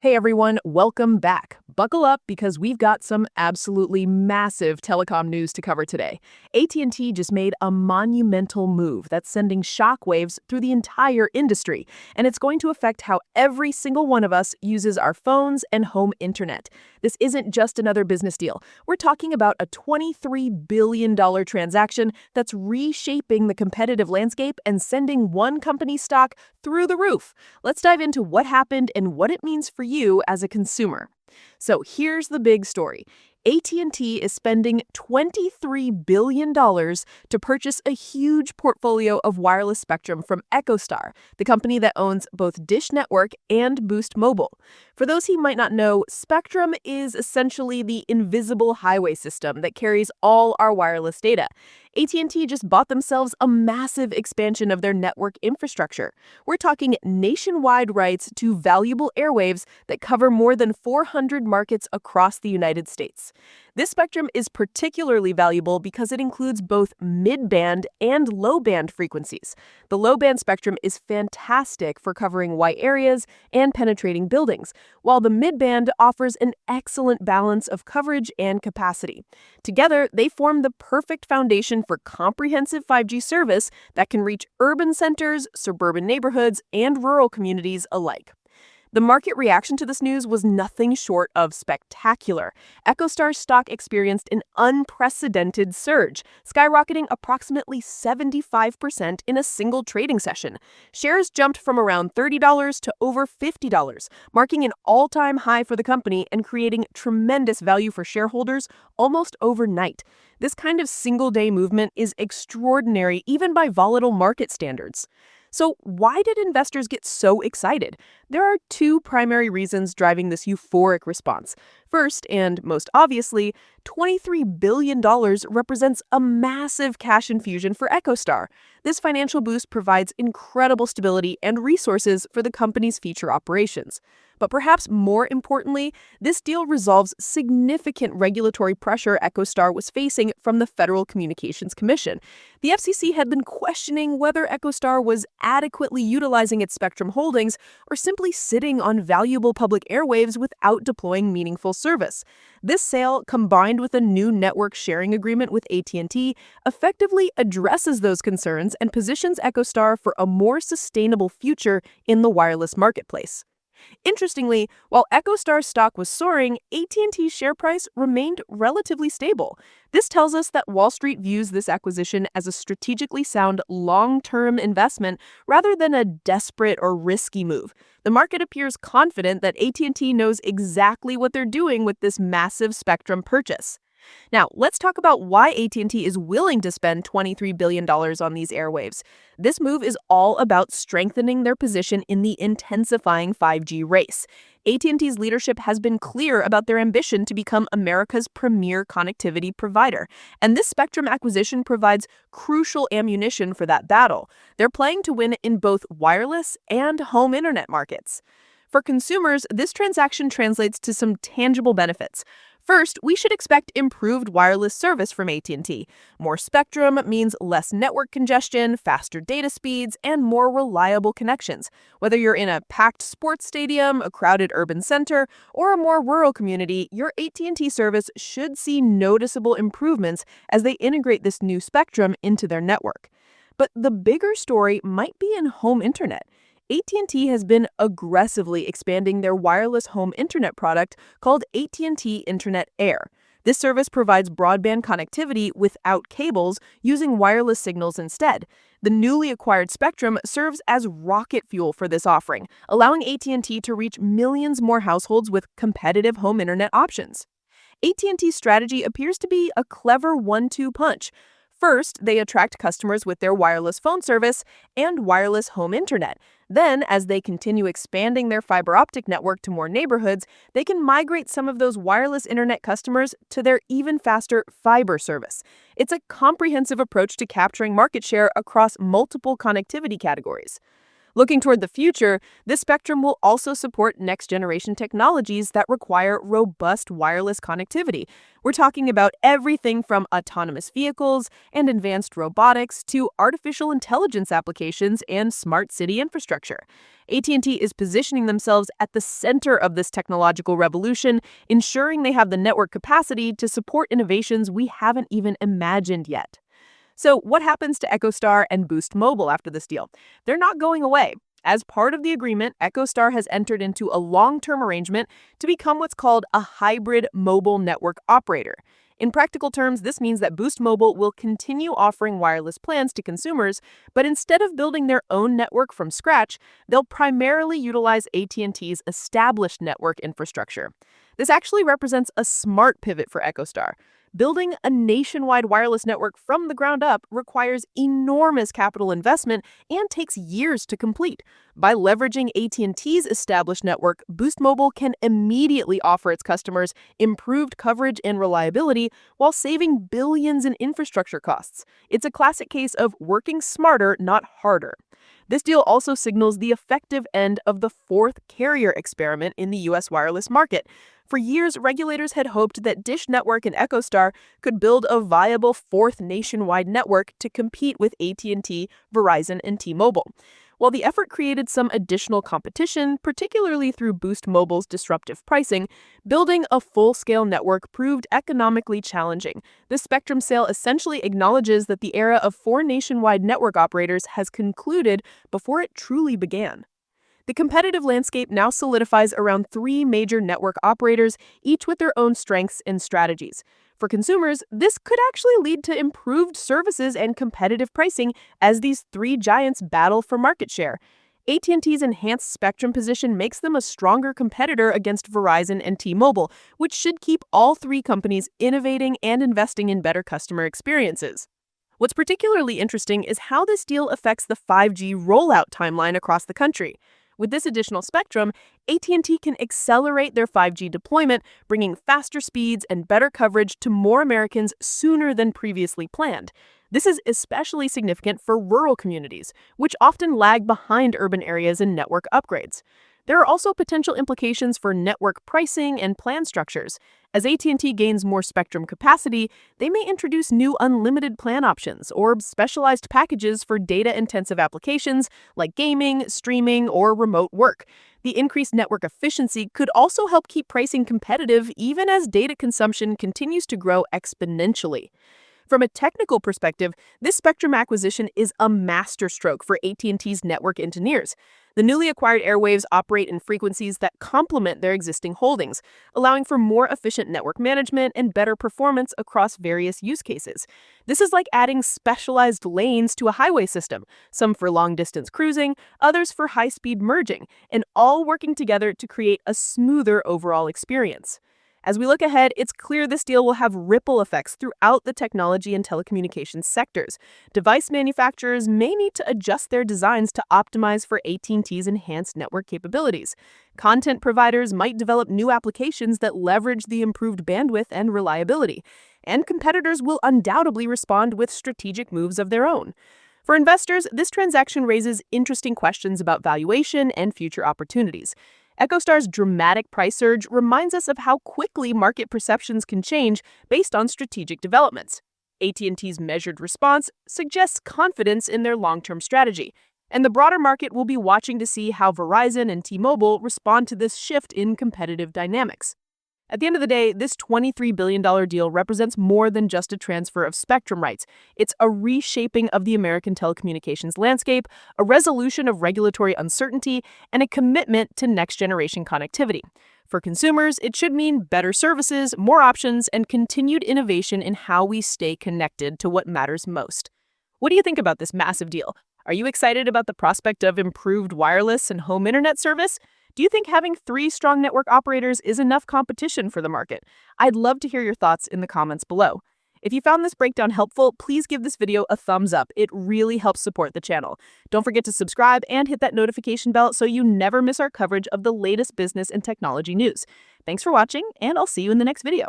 Hey everyone, welcome back. Buckle up because we've got some absolutely massive telecom news to cover today. AT&T just made a monumental move that's sending shockwaves through the entire industry, and it's going to affect how every single one of us uses our phones and home internet. This isn't just another business deal. We're talking about a $23 billion transaction that's reshaping the competitive landscape and sending one company's stock through the roof. Let's dive into what happened and what it means for you as a consumer. So here's the big story. AT&T is spending $23 billion to purchase a huge portfolio of wireless spectrum from EchoStar, the company that owns both Dish Network and Boost Mobile. For those who might not know, spectrum is essentially the invisible highway system that carries all our wireless data. AT&T just bought themselves a massive expansion of their network infrastructure. We're talking nationwide rights to valuable airwaves that cover more than 400 markets across the United States. This spectrum is particularly valuable because it includes both mid-band and low-band frequencies. The low-band spectrum is fantastic for covering white areas and penetrating buildings, while the mid-band offers an excellent balance of coverage and capacity. Together, they form the perfect foundation for comprehensive 5G service that can reach urban centers, suburban neighborhoods, and rural communities alike. The market reaction to this news was nothing short of spectacular. EchoStar's stock experienced an unprecedented surge, skyrocketing approximately 75% in a single trading session. Shares jumped from around $30 to over $50, marking an all-time high for the company and creating tremendous value for shareholders almost overnight. This kind of single-day movement is extraordinary even by volatile market standards. So why did investors get so excited? There are two primary reasons driving this euphoric response. First, and most obviously, $23 billion represents a massive cash infusion for EchoStar. This financial boost provides incredible stability and resources for the company's future operations. But perhaps more importantly, this deal resolves significant regulatory pressure EchoStar was facing from the Federal Communications Commission. The FCC had been questioning whether EchoStar was adequately utilizing its spectrum holdings or simply sitting on valuable public airwaves without deploying meaningful service. This sale, combined with a new network sharing agreement with AT&T, effectively addresses those concerns and positions EchoStar for a more sustainable future in the wireless marketplace. Interestingly, while EchoStar's stock was soaring, AT&T's share price remained relatively stable. This tells us that Wall Street views this acquisition as a strategically sound long-term investment rather than a desperate or risky move. The market appears confident that AT&T knows exactly what they're doing with this massive spectrum purchase. Now, let's talk about why AT&T is willing to spend $23 billion on these airwaves. This move is all about strengthening their position in the intensifying 5G race. AT&T's leadership has been clear about their ambition to become America's premier connectivity provider, and this spectrum acquisition provides crucial ammunition for that battle. They're playing to win in both wireless and home internet markets. For consumers, this transaction translates to some tangible benefits. First, we should expect improved wireless service from AT&T. More spectrum means less network congestion, faster data speeds, and more reliable connections. Whether you're in a packed sports stadium, a crowded urban center, or a more rural community, your AT&T service should see noticeable improvements as they integrate this new spectrum into their network. But the bigger story might be in home internet. AT&T has been aggressively expanding their wireless home internet product called AT&T Internet Air. This service provides broadband connectivity without cables, using wireless signals instead. The newly acquired spectrum serves as rocket fuel for this offering, allowing AT&T to reach millions more households with competitive home internet options. AT&T's strategy appears to be a clever one-two punch. First, they attract customers with their wireless phone service and wireless home internet. Then, as they continue expanding their fiber optic network to more neighborhoods, they can migrate some of those wireless internet customers to their even faster fiber service. It's a comprehensive approach to capturing market share across multiple connectivity categories. Looking toward the future, this spectrum will also support next-generation technologies that require robust wireless connectivity. We're talking about everything from autonomous vehicles and advanced robotics to artificial intelligence applications and smart city infrastructure. AT&T is positioning themselves at the center of this technological revolution, ensuring they have the network capacity to support innovations we haven't even imagined yet. So, what happens to EchoStar and Boost Mobile after this deal? They're not going away. As part of the agreement, EchoStar has entered into a long-term arrangement to become what's called a hybrid mobile network operator. In practical terms, this means that Boost Mobile will continue offering wireless plans to consumers, but instead of building their own network from scratch, they'll primarily utilize AT&T's established network infrastructure. This actually represents a smart pivot for EchoStar. Building a nationwide wireless network from the ground up requires enormous capital investment and takes years to complete. By leveraging AT&T's established network, Boost Mobile can immediately offer its customers improved coverage and reliability while saving billions in infrastructure costs. It's a classic case of working smarter, not harder. This deal also signals the effective end of the fourth carrier experiment in the U.S. wireless market. For years, regulators had hoped that Dish Network and EchoStar could build a viable fourth nationwide network to compete with AT&T, Verizon, and T-Mobile. While the effort created some additional competition, particularly through Boost Mobile's disruptive pricing, building a full-scale network proved economically challenging. This spectrum sale essentially acknowledges that the era of four nationwide network operators has concluded before it truly began. The competitive landscape now solidifies around three major network operators, each with their own strengths and strategies. For consumers, this could actually lead to improved services and competitive pricing as these three giants battle for market share. AT&T's enhanced spectrum position makes them a stronger competitor against Verizon and T-Mobile, which should keep all three companies innovating and investing in better customer experiences. What's particularly interesting is how this deal affects the 5G rollout timeline across the country. With this additional spectrum, AT&T can accelerate their 5G deployment, bringing faster speeds and better coverage to more Americans sooner than previously planned. This is especially significant for rural communities, which often lag behind urban areas in network upgrades. There are also potential implications for network pricing and plan structures. As AT&T gains more spectrum capacity, they may introduce new unlimited plan options or specialized packages for data-intensive applications like gaming, streaming, or remote work. The increased network efficiency could also help keep pricing competitive even as data consumption continues to grow exponentially. From a technical perspective, this spectrum acquisition is a masterstroke for AT&T's network engineers. The newly acquired airwaves operate in frequencies that complement their existing holdings, allowing for more efficient network management and better performance across various use cases. This is like adding specialized lanes to a highway system, some for long-distance cruising, others for high-speed merging, and all working together to create a smoother overall experience. As we look ahead, it's clear this deal will have ripple effects throughout the technology and telecommunications sectors. Device manufacturers may need to adjust their designs to optimize for AT&T's enhanced network capabilities. Content providers might develop new applications that leverage the improved bandwidth and reliability. And competitors will undoubtedly respond with strategic moves of their own. For investors, this transaction raises interesting questions about valuation and future opportunities. EchoStar's dramatic price surge reminds us of how quickly market perceptions can change based on strategic developments. AT&T's measured response suggests confidence in their long-term strategy, and the broader market will be watching to see how Verizon and T-Mobile respond to this shift in competitive dynamics. At the end of the day, this $23 billion deal represents more than just a transfer of spectrum rights. It's a reshaping of the American telecommunications landscape, a resolution of regulatory uncertainty, and a commitment to next-generation connectivity. For consumers, it should mean better services, more options, and continued innovation in how we stay connected to what matters most. What do you think about this massive deal? Are you excited about the prospect of improved wireless and home internet service? Do you think having three strong network operators is enough competition for the market? I'd love to hear your thoughts in the comments below. If you found this breakdown helpful, please give this video a thumbs up. It really helps support the channel. Don't forget to subscribe and hit that notification bell so you never miss our coverage of the latest business and technology news. Thanks for watching, and I'll see you in the next video.